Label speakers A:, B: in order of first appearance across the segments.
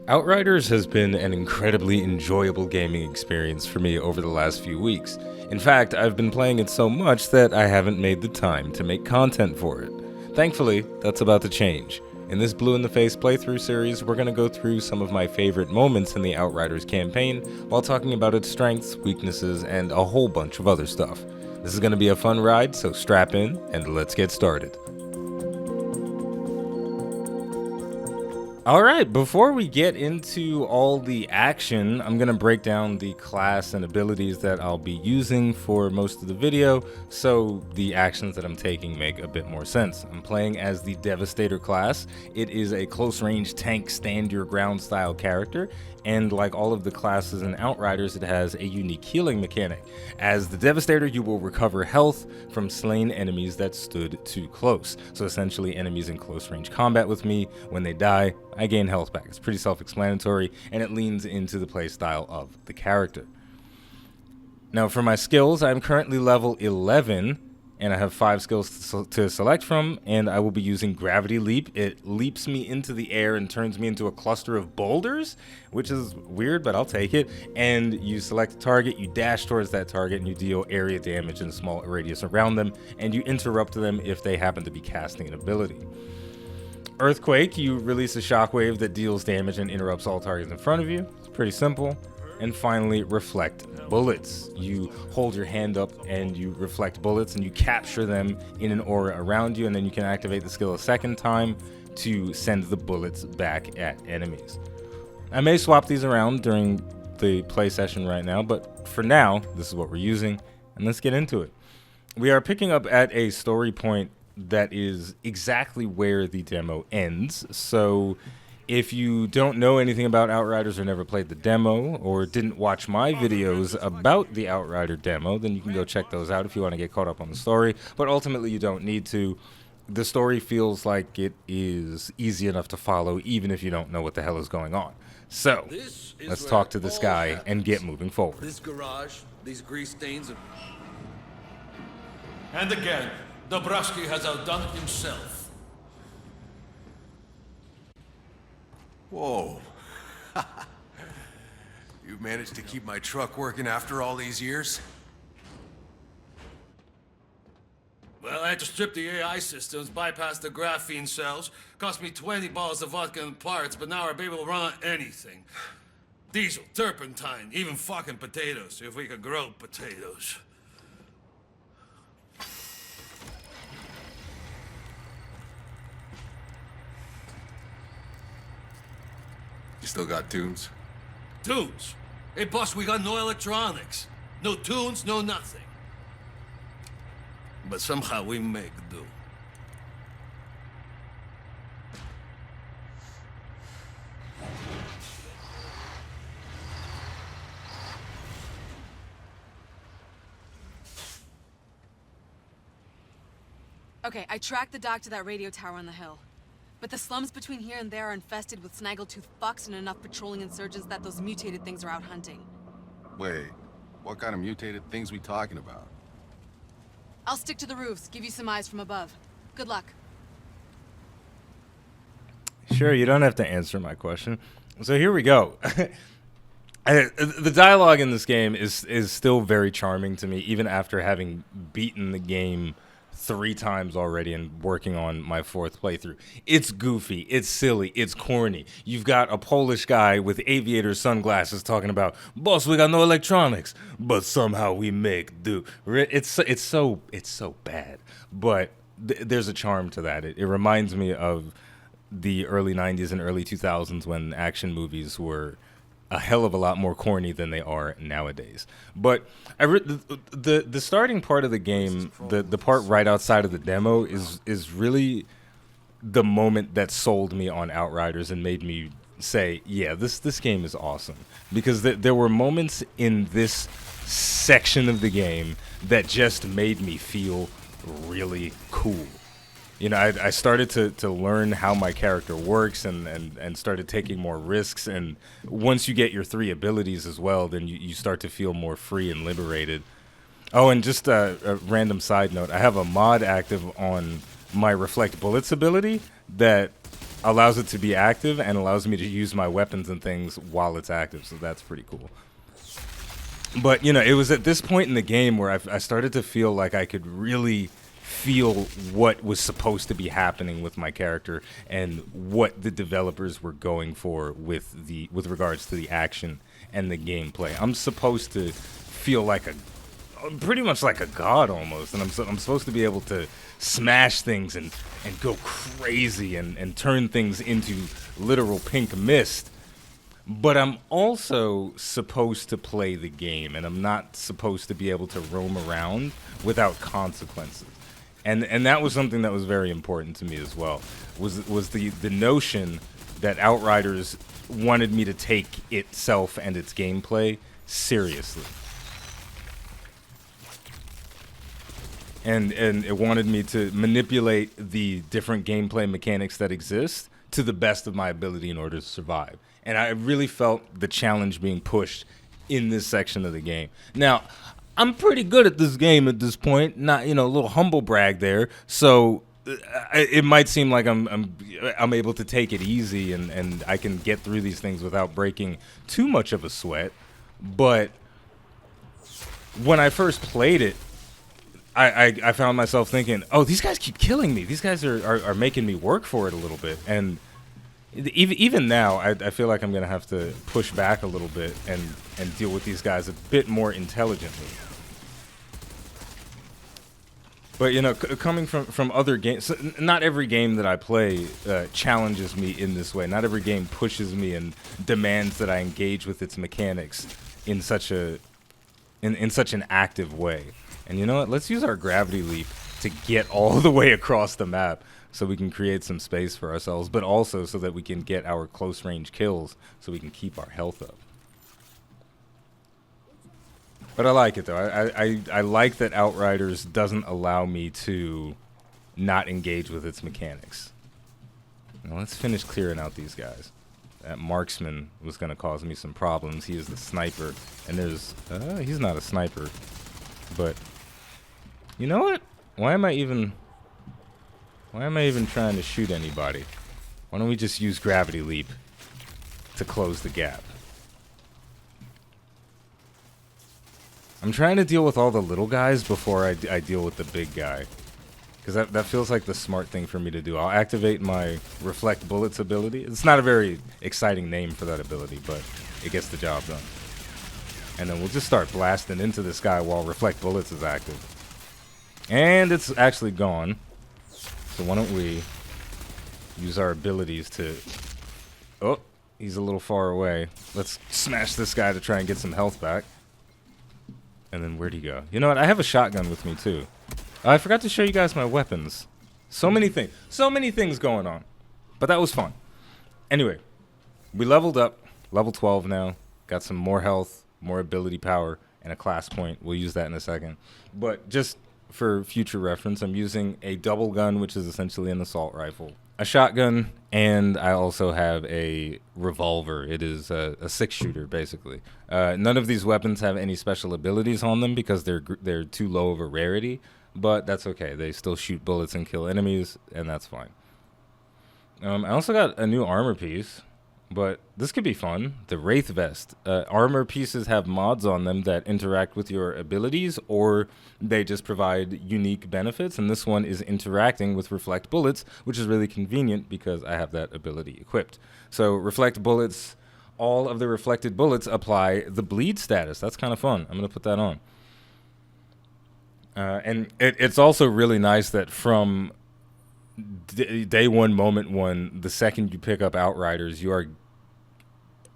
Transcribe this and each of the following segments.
A: Outriders has been an incredibly enjoyable gaming experience for me over the last few weeks. In fact, I've been playing it so much that I haven't made the time to make content for it. Thankfully, that's about to change. In this Blue in the Face playthrough series, we're going to go through some of my favorite moments in the Outriders campaign while talking about its strengths, weaknesses, and a whole bunch of other stuff. This is going to be a fun ride, so strap in and let's get started. Alright, before we get into all the action, I'm going to break down the class and abilities that I'll be using for most of the video, so the actions that I'm taking make a bit more sense. I'm playing as the Devastator class. It is a close-range tank stand-your-ground style character, and like all of the classes in Outriders, it has a unique healing mechanic. As the Devastator, you will recover health from slain enemies that stood too close. So essentially, enemies in close-range combat with me, when they die, I gain health back. It's pretty self-explanatory, and it leans into the playstyle of the character. Now, for my skills, I'm currently level 11, and I have 5 skills to select from, and I will be using Gravity Leap. It leaps me into the air and turns me into a cluster of boulders, which is weird, but I'll take it. And you select a target, you dash towards that target, and you deal area damage in a small radius around them, and you interrupt them if they happen to be casting an ability. Earthquake, you release a shockwave that deals damage and interrupts all targets in front of you. It's pretty simple. And finally, Reflect Bullets. You hold your hand up and you reflect bullets and you capture them in an aura around you, and then you can activate the skill a second time to send the bullets back at enemies. I may swap these around during the play session right now, but for now, this is what we're using, and let's get into it. We are picking up at a story point that is exactly where the demo ends, so if you don't know anything about Outriders or never played the demo or didn't watch my videos about the Outrider demo, then you can go check those out if you want to get caught up on the story, but ultimately you don't need to. The story feels like it is easy enough to follow even if you don't know what the hell is going on. So, let's talk to this guy and get moving forward.
B: This garage, these grease stains of...
C: And again, Dobrowski has outdone himself.
B: Whoa. You managed to keep my truck working after all these years?
C: Well, I had to strip the AI systems, bypass the graphene cells, cost me 20 bottles of vodka and parts, but now I'll be able to run on anything. Diesel, turpentine, even fucking potatoes, if we could grow potatoes.
B: You still got tunes?
C: Tunes? Hey, boss, we got no electronics. No tunes, no nothing. But somehow we make do.
D: Okay, I tracked the dock to that radio tower on the hill. But the slums between here and there are infested with snaggletooth fucks and enough patrolling insurgents that those mutated things are out hunting.
E: Wait, what kind of mutated things we talking about?
D: I'll stick to the roofs, give you some eyes from above. Good luck.
A: Sure, you don't have to answer my question. So here we go. The dialogue in this game is still very charming to me, even after having beaten the game 3 times already and working on my 4th playthrough. It's goofy, it's silly, it's corny. You've got a Polish guy with aviator sunglasses talking about, "Boss, we got no electronics, but somehow we make do." It's so bad, but there's a charm to that. It reminds me of the early 90s and early 2000s when action movies were a hell of a lot more corny than they are nowadays. But the starting part of the game, the part right outside of the demo, is really the moment that sold me on Outriders and made me say, yeah, this game is awesome. Because there were moments in this section of the game that just made me feel really cool. You know, I started to learn how my character works and started taking more risks. And once you get your 3 abilities as well, then you start to feel more free and liberated. Oh, and just a random side note, I have a mod active on my Reflect Bullets ability that allows it to be active and allows me to use my weapons and things while it's active, so that's pretty cool. But, you know, it was at this point in the game where I started to feel like I could really feel what was supposed to be happening with my character and what the developers were going for with regards to the action and the gameplay. I'm supposed to feel like pretty much like a god almost, and I'm supposed to be able to smash things and go crazy and turn things into literal pink mist. But I'm also supposed to play the game, and I'm not supposed to be able to roam around without consequences. And that was something that was very important to me as well, was the notion that Outriders wanted me to take itself and its gameplay seriously. And it wanted me to manipulate the different gameplay mechanics that exist to the best of my ability in order to survive. And I really felt the challenge being pushed in this section of the game. Now, I'm pretty good at this game at this point. Not, you know, a little humble brag there. So it might seem like I'm able to take it easy and I can get through these things without breaking too much of a sweat. But when I first played it, I found myself thinking, oh, these guys keep killing me. These guys are making me work for it a little bit. And even now, I feel like I'm going to have to push back a little bit and deal with these guys a bit more intelligently. But, you know, coming from other games, not every game that I play challenges me in this way. Not every game pushes me and demands that I engage with its mechanics in such an active way. And you know what? Let's use our gravity leap to get all the way across the map so we can create some space for ourselves, but also so that we can get our close range kills so we can keep our health up. But I like it, though. I like that Outriders doesn't allow me to not engage with its mechanics. Now let's finish clearing out these guys. That marksman was going to cause me some problems. He is the sniper, and there's... he's not a sniper, but... You know what? Why am I even trying to shoot anybody? Why don't we just use gravity leap to close the gap? I'm trying to deal with all the little guys before I deal with the big guy. Because that feels like the smart thing for me to do. I'll activate my Reflect Bullets ability. It's not a very exciting name for that ability, but it gets the job done. And then we'll just start blasting into this guy while Reflect Bullets is active. And it's actually gone. So why don't we use our abilities to... Oh, he's a little far away. Let's smash this guy to try and get some health back. And then where'd he go? You know what? I have a shotgun with me too. I forgot to show you guys my weapons. So many things. So many things going on. But that was fun. Anyway, we leveled up. Level 12 now. Got some more health, more ability power, and a class point. We'll use that in a second. But just for future reference, I'm using a double gun, which is essentially an assault rifle, a shotgun, and I also have a revolver. It is a 6-shooter, basically. None of these weapons have any special abilities on them because they're too low of a rarity, but that's okay. They still shoot bullets and kill enemies, and that's fine. I also got a new armor piece, but this could be fun. The Wraith vest. Armor pieces have mods on them that interact with your abilities, or they just provide unique benefits, and this one is interacting with Reflect Bullets, which is really convenient because I have that ability equipped. So Reflect Bullets, all of the reflected bullets apply the bleed status. That's kind of fun. I'm going to put that on. And it's also really nice that from day one, moment one, the second you pick up Outriders, you are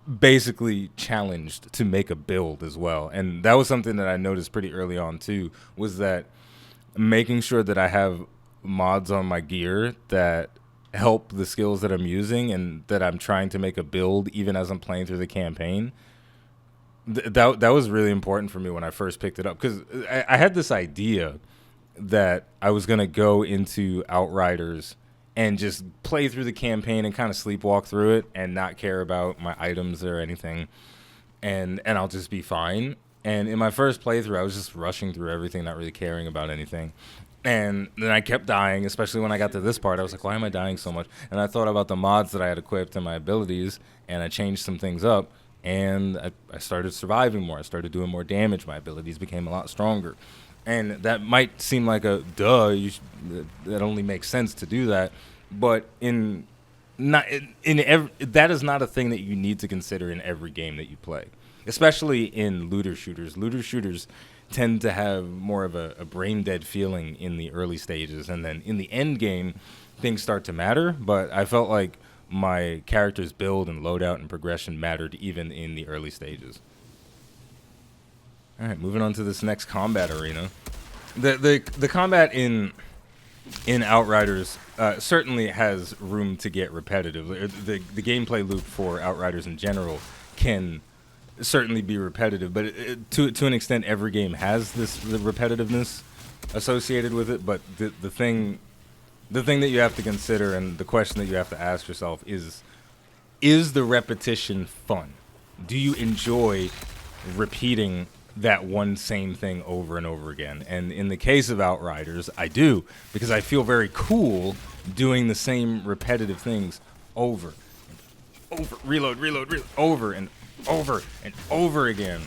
A: basically challenged to make a build as well. And that was something that I noticed pretty early on too, was that making sure that I have mods on my gear that help the skills that I'm using and that I'm trying to make a build even as I'm playing through the campaign. That was really important for me when I first picked it up, because I had this idea that I was going to go into Outriders and just play through the campaign and kind of sleepwalk through it and not care about my items or anything, and I'll just be fine. And in my first playthrough, I was just rushing through everything, not really caring about anything. And then I kept dying, especially when I got to this part. I was like, why am I dying so much? And I thought about the mods that I had equipped and my abilities, and I changed some things up, and I started surviving more. I started doing more damage. My abilities became a lot stronger. And that might seem like a duh. That only makes sense to do that. But that is not a thing that you need to consider in every game that you play, especially in looter shooters. Looter shooters tend to have more of a brain dead feeling in the early stages, and then in the end game, things start to matter. But I felt like my character's build and loadout and progression mattered even in the early stages. All right, moving on to this next combat arena. The combat in Outriders certainly has room to get repetitive. The gameplay loop for Outriders in general can certainly be repetitive, but to an extent, every game has the repetitiveness associated with it. But the thing that you have to consider, and the question that you have to ask yourself is the repetition fun? Do you enjoy repeating that one same thing over and over again? And in the case of Outriders, I do, because I feel very cool doing the same repetitive things over and over, reload, over and over and over again.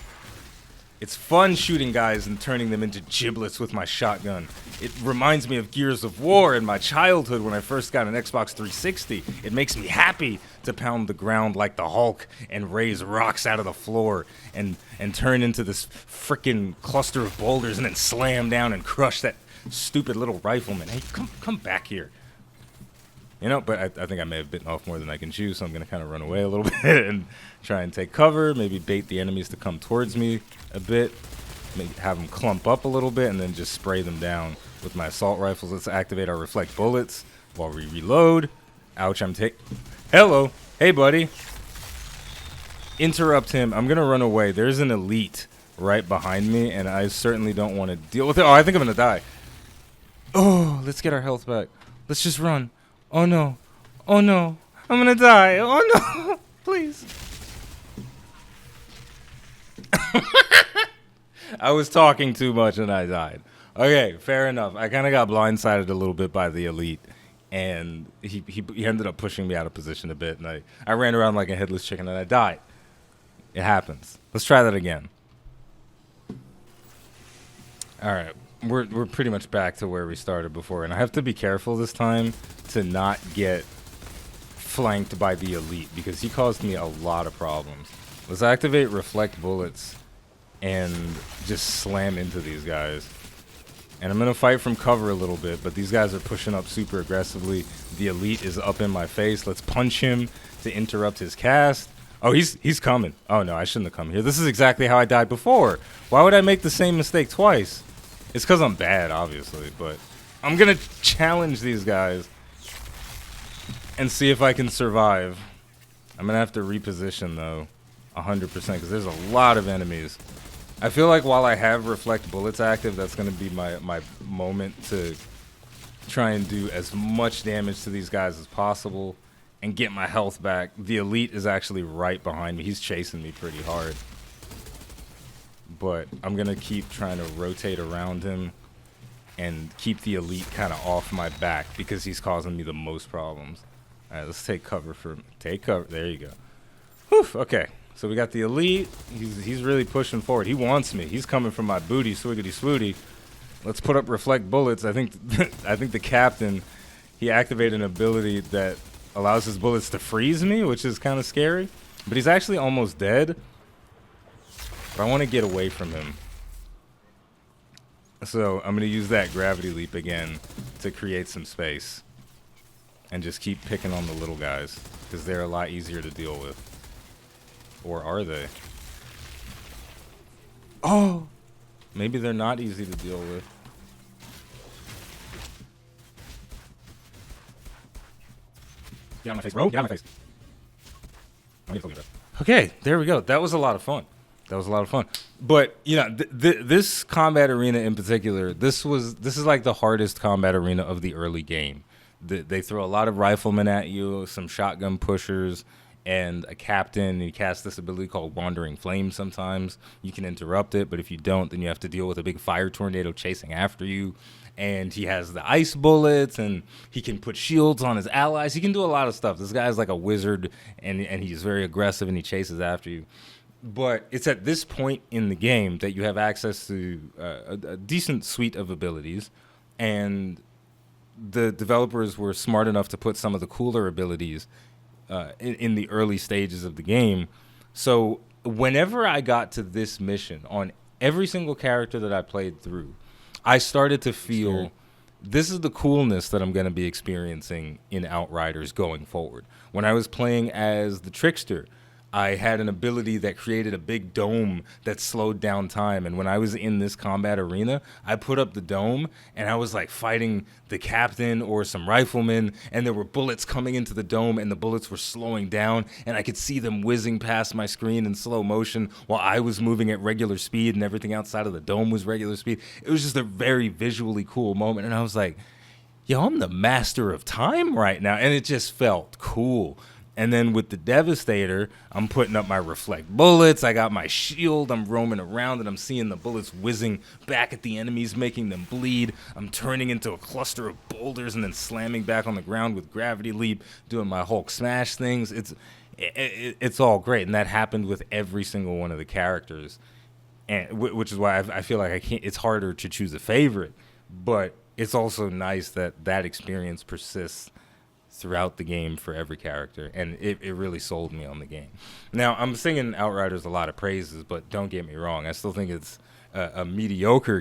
A: It's fun shooting guys and turning them into giblets with my shotgun. It reminds me of Gears of War in my childhood when I first got an Xbox 360. It makes me happy to pound the ground like the Hulk and raise rocks out of the floor and turn into this freaking cluster of boulders and then slam down and crush that stupid little rifleman. Hey, come back here. You know, but I think I may have bitten off more than I can chew, so I'm going to kind of run away a little bit and try and take cover, maybe bait the enemies to come towards me a bit, maybe have them clump up a little bit, and then just spray them down with my assault rifles. Let's activate our reflect bullets while we reload. Ouch, Hello. Hey, buddy. Interrupt him. I'm going to run away. There's an elite right behind me, and I certainly don't want to deal with it. Oh, I think I'm going to die. Oh, let's get our health back. Let's just run. Oh no. Oh no. I'm gonna die. Oh no. Please. I was talking too much and I died. Okay, fair enough. I kind of got blindsided a little bit by the elite, and he ended up pushing me out of position a bit, and I ran around like a headless chicken and I died. It happens. Let's try that again. All right. We're pretty much back to where we started before, and I have to be careful this time to not get flanked by the elite because he caused me a lot of problems. Let's activate reflect bullets and just slam into these guys. And I'm going to fight from cover a little bit, but these guys are pushing up super aggressively. The elite is up in my face. Let's punch him to interrupt his cast. Oh, he's coming. Oh no, I shouldn't have come here. This is exactly how I died before. Why would I make the same mistake twice? It's because I'm bad, obviously, but I'm going to challenge these guys and see if I can survive. I'm going to have to reposition, though, 100%, because there's a lot of enemies. I feel like while I have reflect bullets active, that's going to be my moment to try and do as much damage to these guys as possible and get my health back. The elite is actually right behind me. He's chasing me pretty hard. But I'm going to keep trying to rotate around him and keep the elite kind of off my back because he's causing me the most problems. All right, let's take cover for him. Take cover. There you go. Whew, okay, so we got the elite. He's really pushing forward. He wants me. He's coming from my booty, swiggity swooty. Let's put up reflect bullets. I think the captain, he activated an ability that allows his bullets to freeze me, which is kind of scary. But he's actually almost dead. But I want to get away from him. So I'm going to use that gravity leap again to create some space. And just keep picking on the little guys. Because they're a lot easier to deal with. Or are they? Oh! Maybe they're not easy to deal with. Get on my face, bro. Get on my face. Okay, there we go. That was a lot of fun. But you know, this combat arena in particular, this is like the hardest combat arena of the early game. They throw a lot of riflemen at you, some shotgun pushers, and a captain. And he casts this ability called Wandering Flame sometimes. You can interrupt it, but if you don't, then you have to deal with a big fire tornado chasing after you. And he has the ice bullets, and he can put shields on his allies. He can do a lot of stuff. This guy's like a wizard, and he's very aggressive, and he chases after you. But it's at this point in the game that you have access to a decent suite of abilities, and the developers were smart enough to put some of the cooler abilities in the early stages of the game. So whenever I got to this mission on every single character that I played through, I started to feel this is the coolness that I'm going to be experiencing in Outriders going forward. When I was playing as the Trickster, I had an ability that created a big dome that slowed down time. And when I was in this combat arena, I put up the dome and I was like fighting the captain or some riflemen, and there were bullets coming into the dome and the bullets were slowing down, and I could see them whizzing past my screen in slow motion while I was moving at regular speed and everything outside of the dome was regular speed. It was just a very visually cool moment. And I was like, yo, I'm the master of time right now. And it just felt cool. And then with the Devastator, I'm putting up my reflect bullets. I got my shield. I'm roaming around, and I'm seeing the bullets whizzing back at the enemies, making them bleed. I'm turning into a cluster of boulders and then slamming back on the ground with gravity leap, doing my Hulk smash things. It's all great, and that happened with every single one of the characters, and which is why I feel like I can't. It's harder to choose a favorite, but it's also nice that that experience persists throughout the game for every character, and it really sold me on the game. Now, I'm singing Outriders a lot of praises, but don't get me wrong, I still think it's a mediocre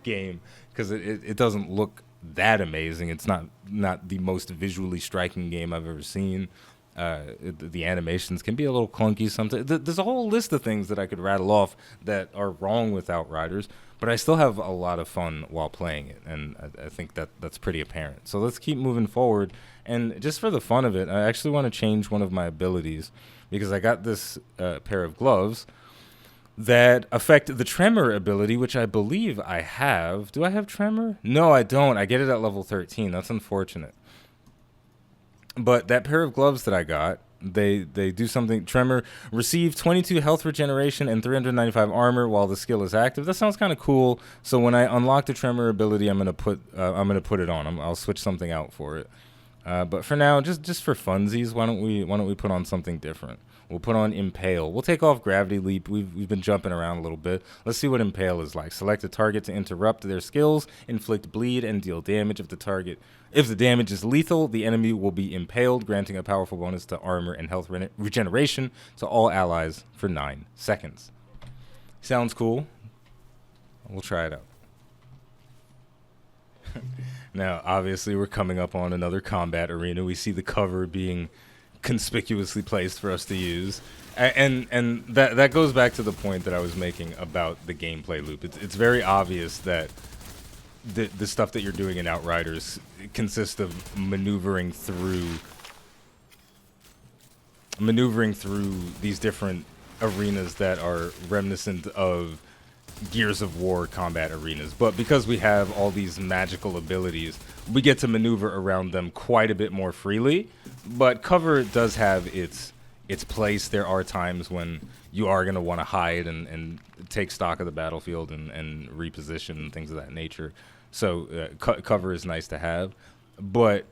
A: game because it doesn't look that amazing. It's not the most visually striking game I've ever seen. The animations can be a little clunky sometimes. There's a whole list of things that I could rattle off that are wrong with Outriders, but I still have a lot of fun while playing it, and I think that's pretty apparent. So let's keep moving forward, and just for the fun of it, I actually want to change one of my abilities because I got this pair of gloves that affect the tremor ability, which I believe I have. Do I have tremor? No, I don't. I get it at level 13. That's unfortunate. But that pair of gloves that I got, they do something. Tremor, receive 22 health regeneration and 395 armor while the skill is active. That sounds kind of cool. So when I unlock the tremor ability, I'm gonna put it on. I'll switch something out for it. But for now, just for funsies, why don't we put on something different? We'll put on Impale. We'll take off Gravity Leap. We've been jumping around a little bit. Let's see what Impale is like. Select a target to interrupt their skills, inflict bleed, and deal damage. If the damage is lethal, the enemy will be impaled, granting a powerful bonus to armor and health regeneration to all allies for 9 seconds. Sounds cool. We'll try it out. Now, obviously, we're coming up on another combat arena. We see the cover being conspicuously placed for us to use, and that goes back to the point that I was making about the gameplay loop. It's very obvious that the stuff that you're doing in Outriders consists of maneuvering through these different arenas that are reminiscent of Gears of War combat arenas, but because we have all these magical abilities, we get to maneuver around them quite a bit more freely. But cover does have its place. There are times when you are going to want to hide and take stock of the battlefield and reposition and things of that nature. So cover is nice to have, but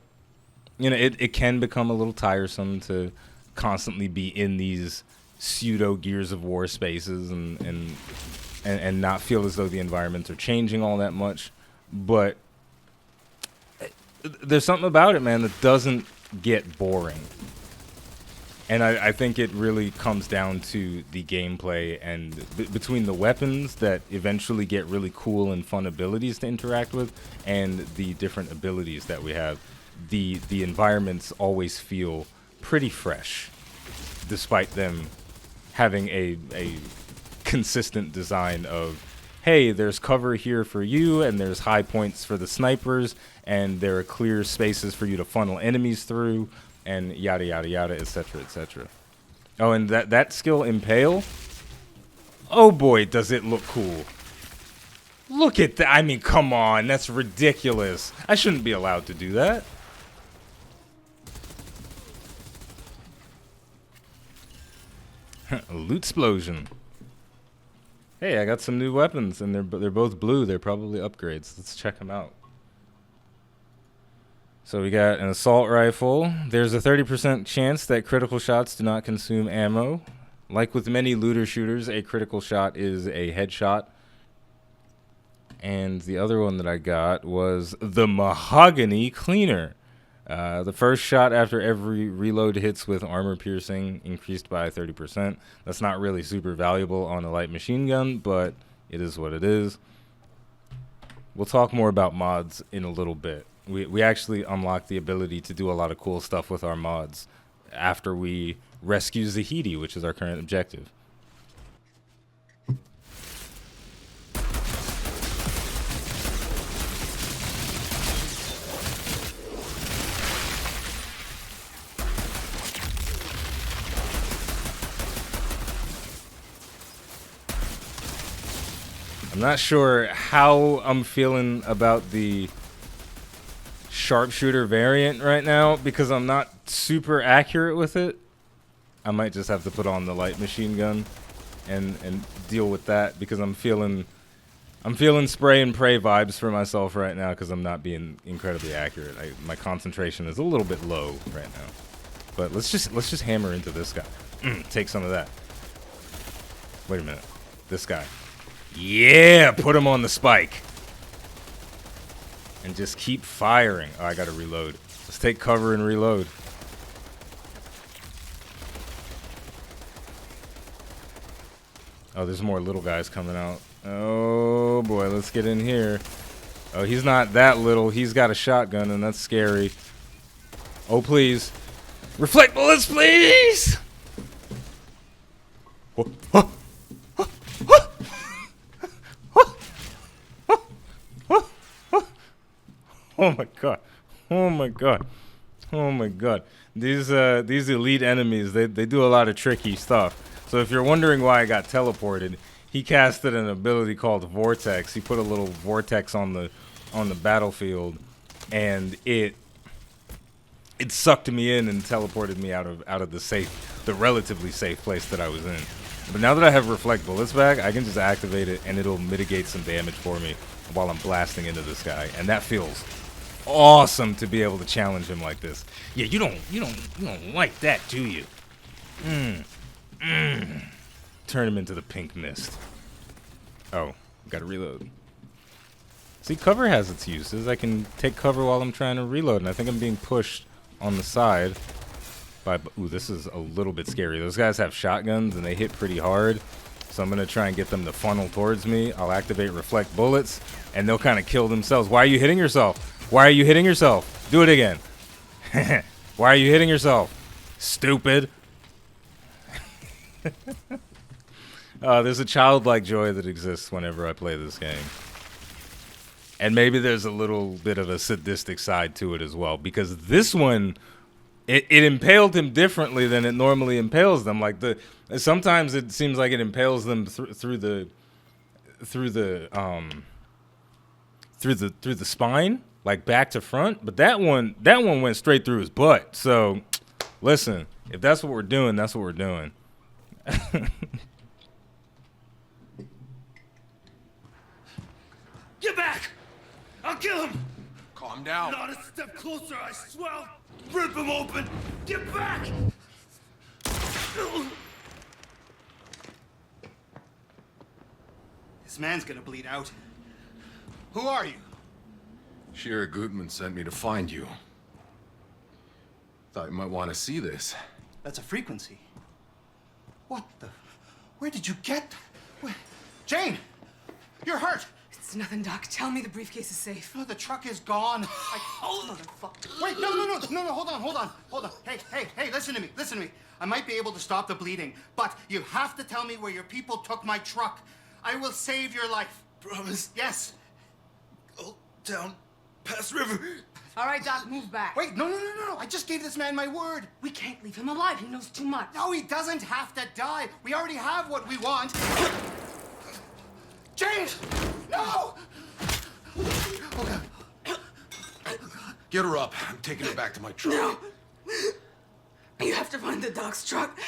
A: you know it can become a little tiresome to constantly be in these pseudo Gears of War spaces and not feel as though the environments are changing all that much. But there's something about it, man, that doesn't get boring. And I think it really comes down to the gameplay and between the weapons that eventually get really cool and fun abilities to interact with and the different abilities that we have. The environments always feel pretty fresh, despite them having a consistent design of, hey, there's cover here for you, and there's high points for the snipers, and there are clear spaces for you to funnel enemies through, and yada yada yada, etc., etc. Oh, and that skill Impale, oh boy, does it look cool. Look at that. I mean, come on, that's ridiculous. I shouldn't be allowed to do that. A loot explosion. Hey, I got some new weapons, and they're both blue. They're probably upgrades. Let's check them out. So we got an assault rifle. There's a 30% chance that critical shots do not consume ammo. Like with many looter shooters, a critical shot is a headshot. And the other one that I got was the Mahogany Cleaner. The first shot after every reload hits with armor piercing increased by 30%. That's not really super valuable on a light machine gun, but it is what it is. We'll talk more about mods in a little bit. We actually unlock the ability to do a lot of cool stuff with our mods after we rescue Zahedi, which is our current objective. I'm not sure how I'm feeling about the sharpshooter variant right now because I'm not super accurate with it. I might just have to put on the light machine gun and deal with that because I'm feeling spray and pray vibes for myself right now because I'm not being incredibly accurate. My concentration is a little bit low right now. But let's just hammer into this guy. Take some of that. Wait a minute. This guy. Yeah, put him on the spike. And just keep firing. Oh, I gotta reload. Let's take cover and reload. Oh, there's more little guys coming out. Oh boy, let's get in here. Oh, he's not that little. He's got a shotgun and that's scary. Oh, please. Reflect bullets, please! Oh, oh. Oh my god. Oh my god. Oh my god. These elite enemies, they do a lot of tricky stuff. So if you're wondering why I got teleported, he casted an ability called Vortex. He put a little vortex on the battlefield and it sucked me in and teleported me out of the relatively safe place that I was in. But now that I have reflect bullets back, I can just activate it and it'll mitigate some damage for me while I'm blasting into this guy. And that feels awesome to be able to challenge him like this. Yeah, you don't like that, do you? Turn him into the pink mist. Oh, gotta reload. See, cover has its uses. I can take cover while I'm trying to reload, and I think I'm being pushed on the side by... Ooh, this is a little bit scary. Those guys have shotguns, and they hit pretty hard, so I'm gonna try and get them to funnel towards me. I'll activate reflect bullets, and they'll kind of kill themselves. Why are you hitting yourself? Why are you hitting yourself? Do it again. Why are you hitting yourself? Stupid. There's a childlike joy that exists whenever I play this game. And maybe there's a little bit of a sadistic side to it as well. Because this one, it impaled him differently than it normally impales them. Like sometimes it seems like it impales them through the spine, like back to front. But that one went straight through his butt. So, listen, if that's what we're doing, that's what we're doing.
C: Get back! I'll kill him!
B: Calm down.
C: Not a step closer, I swear I'll rip him open! Get back!
F: This man's gonna bleed out. Who are you?
B: Shira Gutman sent me to find you. Thought you might want to see this.
F: That's a frequency. What the... Where did you get... Jane! You're hurt!
D: It's nothing, Doc. Tell me the briefcase is safe.
F: No, the truck is gone. Wait, no, hold on. Hey, listen to me. I might be able to stop the bleeding, but you have to tell me where your people took my truck. I will save your life.
C: Promise?
F: Yes.
C: Go down past river.
D: All right, Doc, move back.
F: Wait, no. I just gave this man my word.
D: We can't leave him alive. He knows too much.
F: No, he doesn't have to die. We already have what we want. James! No! Oh, God.
B: Get her up. I'm taking her back to my truck.
D: No. You have to find the Doc's truck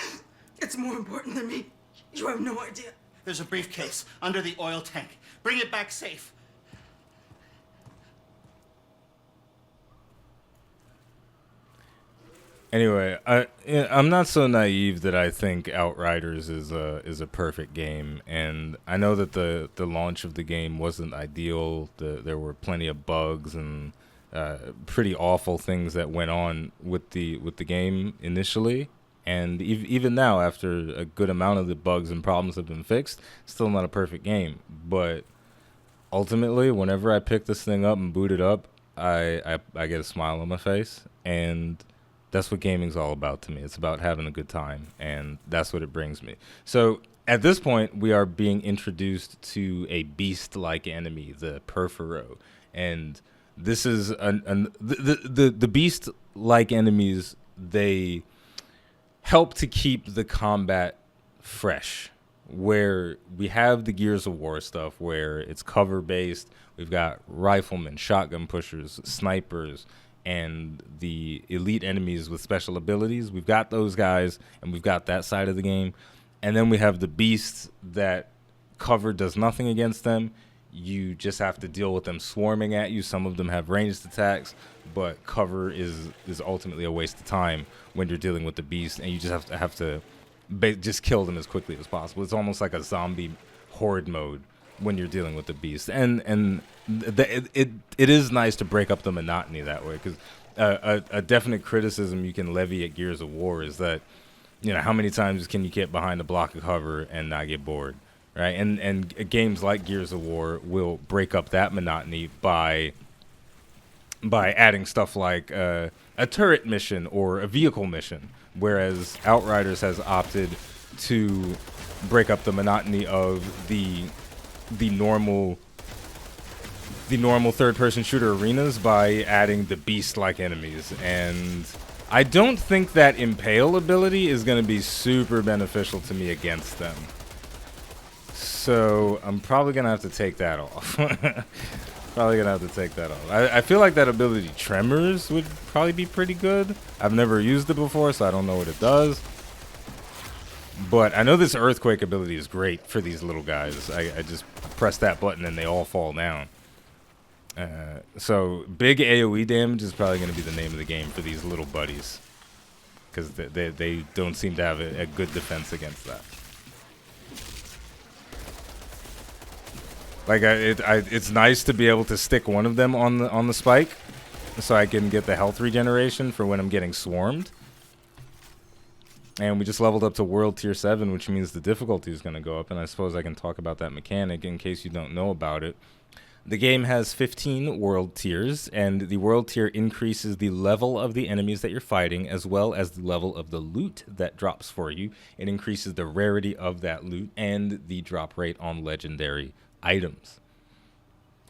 G: It's more important than me. You have no idea.
F: There's a briefcase under the oil tank. Bring it back safe.
A: Anyway, I'm not so naive that I think Outriders is a perfect game, and I know that the launch of the game wasn't ideal. There were plenty of bugs and pretty awful things that went on with the game initially, and even now, after a good amount of the bugs and problems have been fixed, still not a perfect game. But ultimately, whenever I pick this thing up and boot it up, I get a smile on my face, and that's what gaming's all about to me. It's about having a good time, and that's what it brings me. So at this point, we are being introduced to a beast-like enemy, the Perfuro, and this is the beast-like enemies. They help to keep the combat fresh. Where we have the Gears of War stuff, where it's cover-based, we've got riflemen, shotgun pushers, snipers, and the elite enemies with special abilities. We've got those guys, and we've got that side of the game. And then we have the beasts that cover does nothing against them. You just have to deal with them swarming at you. Some of them have ranged attacks, but cover is ultimately a waste of time when you're dealing with the beast, and you just have to just kill them as quickly as possible. It's almost like a zombie horde mode when you're dealing with the beast, and it is nice to break up the monotony that way, because a definite criticism you can levy at Gears of War is that, you know, how many times can you get behind a block of cover and not get bored, right? And games like Gears of War will break up that monotony by adding stuff like a turret mission or a vehicle mission, whereas Outriders has opted to break up the monotony of the normal third-person shooter arenas by adding the beast-like enemies. And I don't think that Impale ability is going to be super beneficial to me against them. So I'm probably going to have to take that off. I feel like that ability Tremors would probably be pretty good. I've never used it before, so I don't know what it does. But I know this Earthquake ability is great for these little guys. I just press that button and they all fall down. So big AoE damage is probably going to be the name of the game for these little buddies, because they don't seem to have a good defense against that. Like it's nice to be able to stick one of them on the spike, so I can get the health regeneration for when I'm getting swarmed. And we just leveled up to World Tier 7, which means the difficulty is going to go up, and I suppose I can talk about that mechanic in case you don't know about it. The game has 15 world tiers, and the world tier increases the level of the enemies that you're fighting, as well as the level of the loot that drops for you. It increases the rarity of that loot and the drop rate on legendary items.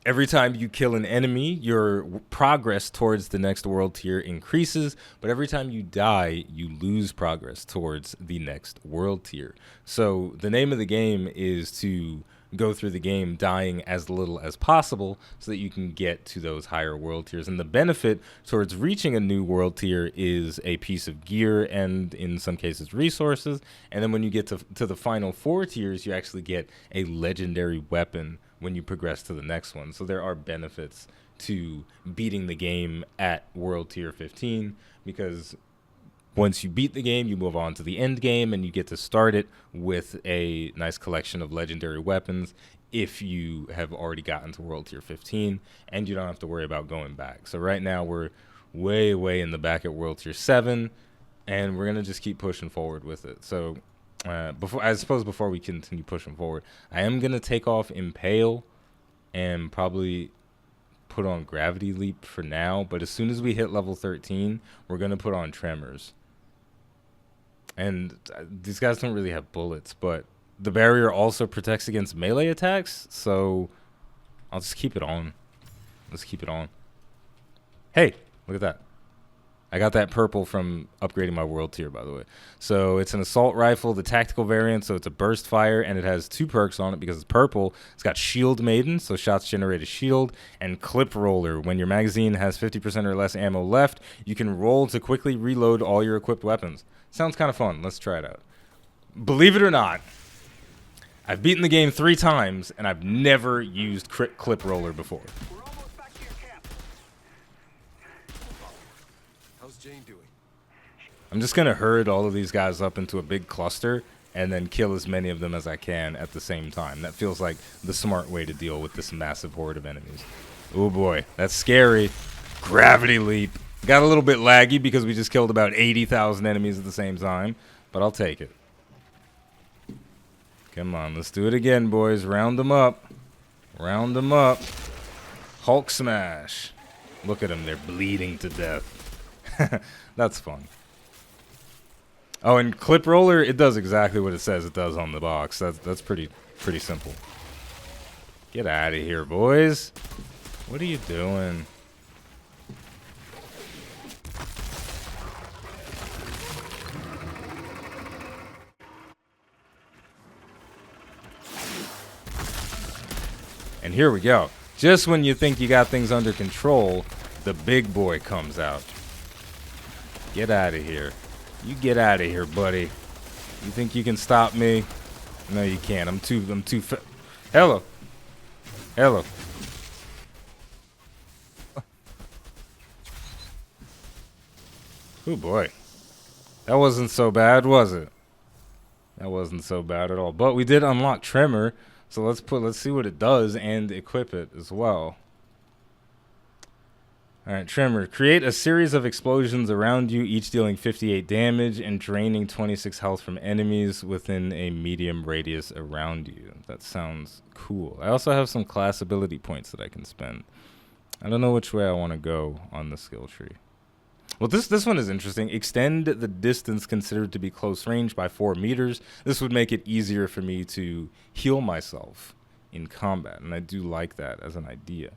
A: Every time you kill an enemy, your progress towards the next world tier increases, but every time you die, you lose progress towards the next world tier. So the name of the game is to go through the game dying as little as possible so that you can get to those higher world tiers. And the benefit towards reaching a new world tier is a piece of gear and, in some cases, resources. And then when you get to the final 4 tiers, you actually get a legendary weapon when you progress to the next one. So there are benefits to beating the game at World Tier 15, because once you beat the game, you move on to the end game, and you get to start it with a nice collection of legendary weapons if you have already gotten to World Tier 15, and you don't have to worry about going back. So right now we're way in the back at World Tier 7, and we're going to just keep pushing forward with it. So before we continue pushing forward, I am going to take off Impale and probably put on Gravity Leap for now, but as soon as we hit level 13, we're going to put on Tremors. And these guys don't really have bullets, but the barrier also protects against melee attacks, so I'll just keep it on. Let's keep it on. Hey, look at that. I got that purple from upgrading my world tier, by the way. So it's an assault rifle, the tactical variant, so it's a burst fire, and it has 2 perks on it because it's purple. It's got Shield Maiden, so shots generate a shield, and Clip Roller. When your magazine has 50% or less ammo left, you can roll to quickly reload all your equipped weapons. Sounds kind of fun. Let's try it out. believe it or not, I've beaten the game 3 times, and I've never used clip roller before.
B: How's Jane doing?
A: I'm just going to herd all of these guys up into a big cluster and then kill as many of them as I can at the same time. That feels like the smart way to deal with this massive horde of enemies. Oh boy, that's scary. Gravity leap. Got a little bit laggy because we just killed about 80,000 enemies at the same time, but I'll take it. Come on, let's do it again, boys. Round them up. Round them up. Hulk smash. Look at them, they're bleeding to death. That's fun. Oh, and clip roller, it does exactly what it says it does on the box. That's pretty simple. Get out of here, boys. What are you doing? And here we go. Just when you think you got things under control, the big boy comes out. Get out of here. You get out of here, buddy. You think you can stop me? No, you can't. I'm too Hello. Hello. Oh boy. That wasn't so bad, was it? That wasn't so bad at all. But we did unlock Tremor, so let's see what it does and equip it as well. Alright, Tremor. Create a series of explosions around you, each dealing 58 damage and draining 26 health from enemies within a medium radius around you. That sounds cool. I also have some class ability points that I can spend. I don't know which way I want to go on the skill tree. Well, this one is interesting. Extend the distance considered to be close range by 4 meters. This would make it easier for me to heal myself in combat, and I do like that as an idea.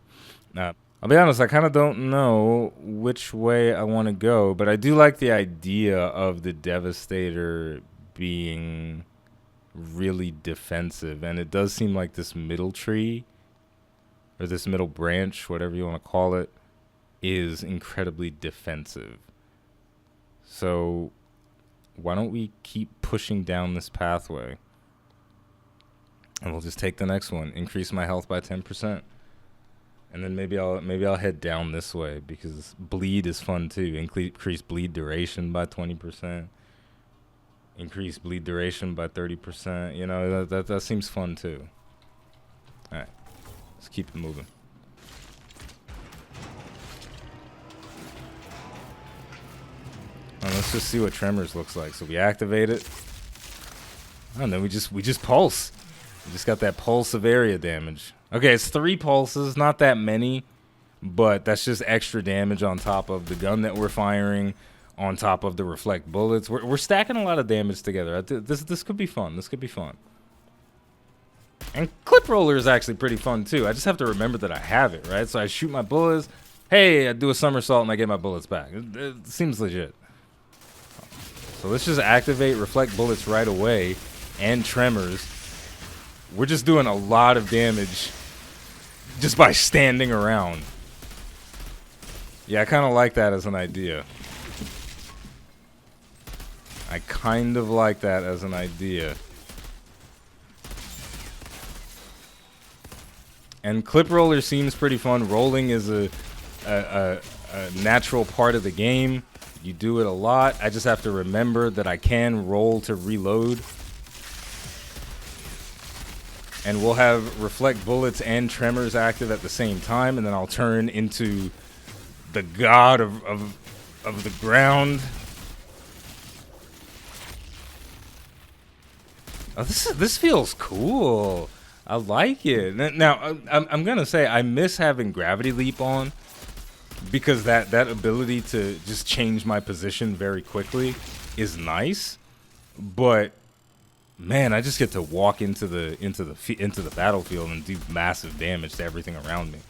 A: Now, I'll be honest, I kind of don't know which way I want to go, but I do like the idea of the Devastator being really defensive, and it does seem like this middle tree, or this middle branch, whatever you want to call it, is incredibly defensive. So why don't we keep pushing down this pathway, and we'll just take the next one. Increase my health by 10%. And then maybe I'll head down this way because bleed is fun too. Increase bleed duration by 20%. Increase bleed duration by 30%. You know, that seems fun too. All right, let's keep it moving. And let's just see what Tremors looks like. So we activate it, and then we just pulse. We just got that pulse of area damage. Okay, it's 3 pulses, not that many, but that's just extra damage on top of the gun that we're firing, on top of the reflect bullets. We're stacking a lot of damage together. This could be fun. This could be fun. And clip roller is actually pretty fun too. I just have to remember that I have it, right? So I shoot my bullets. Hey, I do a somersault and I get my bullets back. It seems legit. So let's just activate reflect bullets right away and tremors. We're just doing a lot of damage just by standing around. Yeah, I kind of like that as an idea. I kind of like that as an idea. And clip roller seems pretty fun. Rolling is a natural part of the game. You do it a lot. I just have to remember that I can roll to reload. And we'll have reflect bullets and tremors active at the same time, and then I'll turn into the god of the ground. Oh, this feels cool. I like it. Now, I'm gonna say I miss having gravity leap on, because that ability to just change my position very quickly is nice, but man, I just get to walk into the battlefield and do massive damage to everything around me.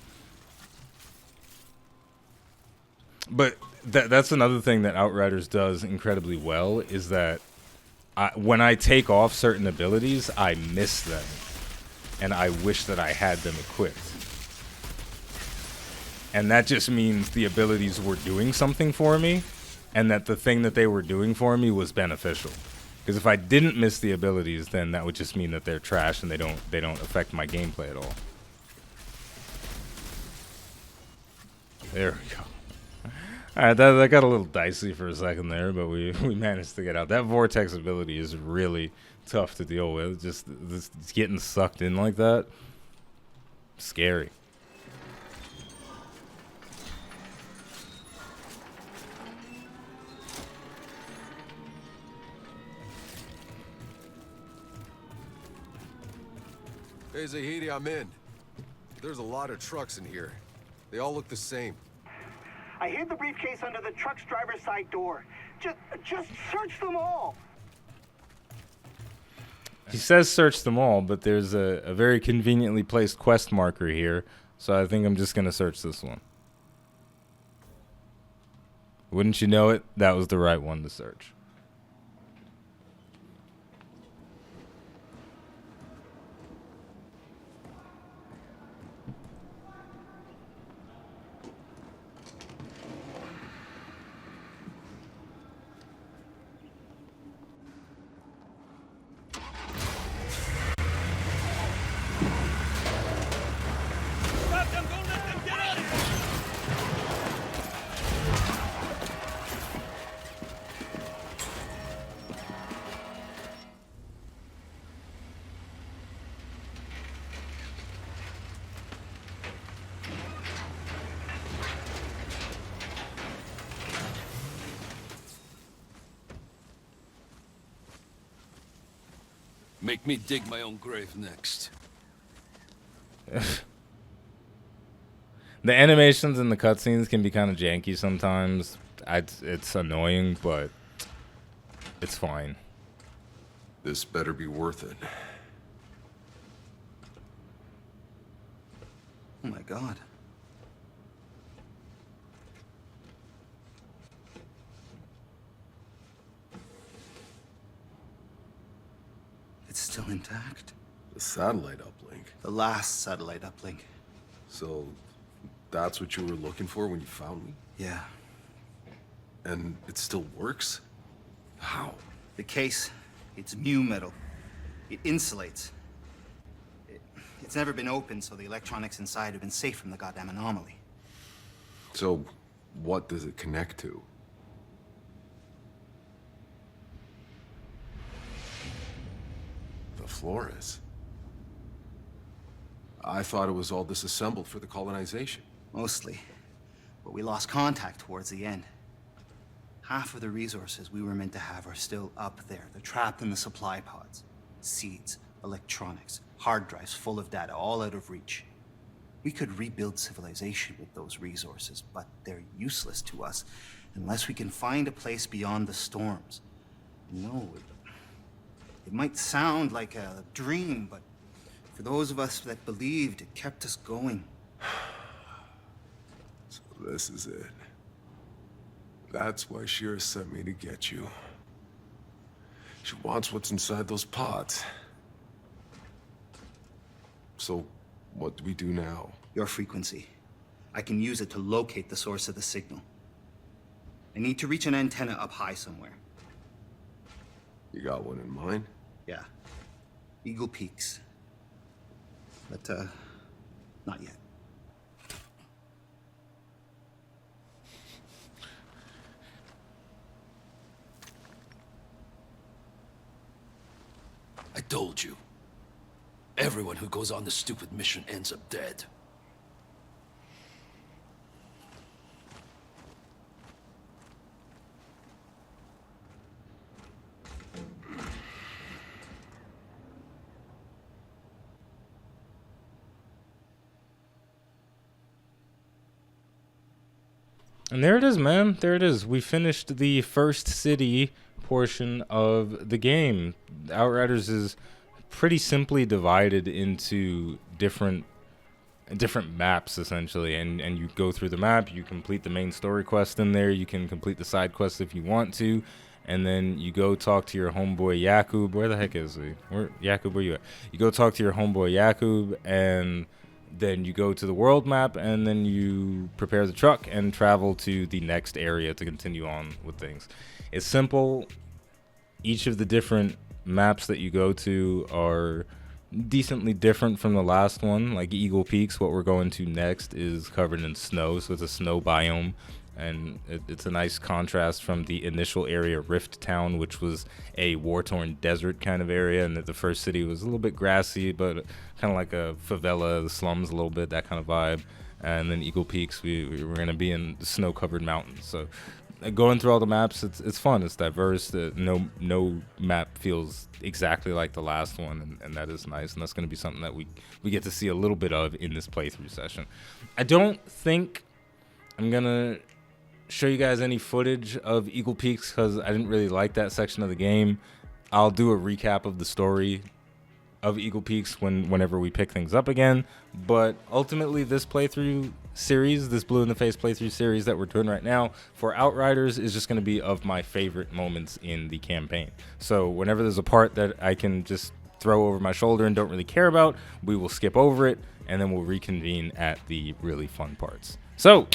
A: But that's another thing that Outriders does incredibly well, is that when I take off certain abilities, I miss them, and I wish that I had them equipped. And that just means the abilities were doing something for me, and that the thing that they were doing for me was beneficial. Because if I didn't miss the abilities, then that would just mean that they're trash and they don't affect my gameplay at all. There we go. Alright, that got a little dicey for a second there, but we managed to get out. That vortex ability is really tough to deal with. Just getting sucked in like that. Scary.
B: Hey, Zahidi, I'm in. There's a lot of trucks in here. They all look the same.
F: I hid the briefcase under the truck's driver's side door. Just search them all.
A: He says search them all, but there's a very conveniently placed quest marker here, so I think I'm just going to search this one. Wouldn't you know it? That was the right one to search.
C: Make me dig my own grave next.
A: The animations and the cutscenes can be kind of janky sometimes. It's annoying, but it's fine.
B: This better be worth it.
F: Oh my god. It's still intact.
B: The satellite uplink.
F: The last satellite uplink.
B: So, that's what you were looking for when you found me?
F: Yeah.
B: And it still works? How?
F: The case, it's mu metal. It insulates. It's never been opened, so the electronics inside have been safe from the goddamn anomaly.
B: So, what does it connect to? The Flores. I thought it was all disassembled for the colonization.
F: Mostly. But we lost contact towards the end. Half of the resources we were meant to have are still up there. They're trapped in the supply pods. Seeds, electronics, hard drives full of data, all out of reach. We could rebuild civilization with those resources, but they're useless to us unless we can find a place beyond the storms. No, it might sound like a dream, but for those of us that believed, it kept us going.
B: So this is it. That's why Shira sent me to get you. She wants what's inside those pods. So, what do we do now?
F: Your frequency. I can use it to locate the source of the signal. I need to reach an antenna up high somewhere.
B: You got one in mind?
F: Yeah. Eagle Peaks. But, not yet.
C: I told you. Everyone who goes on this stupid mission ends up dead.
A: And there it is, man. There it is. We finished the first city portion of the game. Outriders is pretty simply divided into different maps, essentially, and you go through the map, you complete the main story quest in there, you can complete the side quests if you want to, and then you go talk to your homeboy Yakub. Where the heck is he? Yakub, where you at? You go talk to your homeboy Yakub, and then you go to the world map, and then you prepare the truck and travel to the next area to continue on with things. It's simple. each of the different maps that you go to are decently different from the last one. Like Eagle Peaks, what we're going to next, is covered in snow, so it's a snow biome, and it's a nice contrast from the initial area, Rift Town, which was a war-torn desert kind of area, and that the first city was a little bit grassy, but kind of like a favela, the slums a little bit, that kind of vibe. And then Eagle Peaks, we were going to be in snow-covered mountains. So going through all the maps, it's fun, it's diverse. No map feels exactly like the last one, and that is nice, and that's going to be something that we get to see a little bit of in this playthrough session. I don't think I'm going to show you guys any footage of Eagle Peaks because I didn't really like that section of the game. I'll do a recap of the story of Eagle Peaks whenever we pick things up again, but ultimately this playthrough series, this Blue in the Face playthrough series that we're doing right now for Outriders, is just going to be of my favorite moments in the campaign. So whenever there's a part that I can just throw over my shoulder and don't really care about, we will skip over it, and then we'll reconvene at the really fun parts. So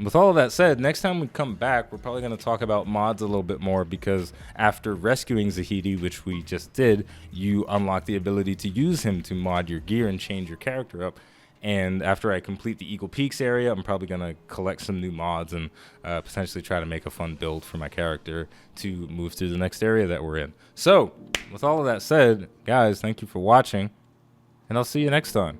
A: with all of that said, next time we come back, we're probably going to talk about mods a little bit more, because after rescuing Zahidi, which we just did, you unlock the ability to use him to mod your gear and change your character up. And after I complete the Eagle Peaks area, I'm probably going to collect some new mods and potentially try to make a fun build for my character to move through the next area that we're in. So with all of that said, guys, thank you for watching, and I'll see you next time.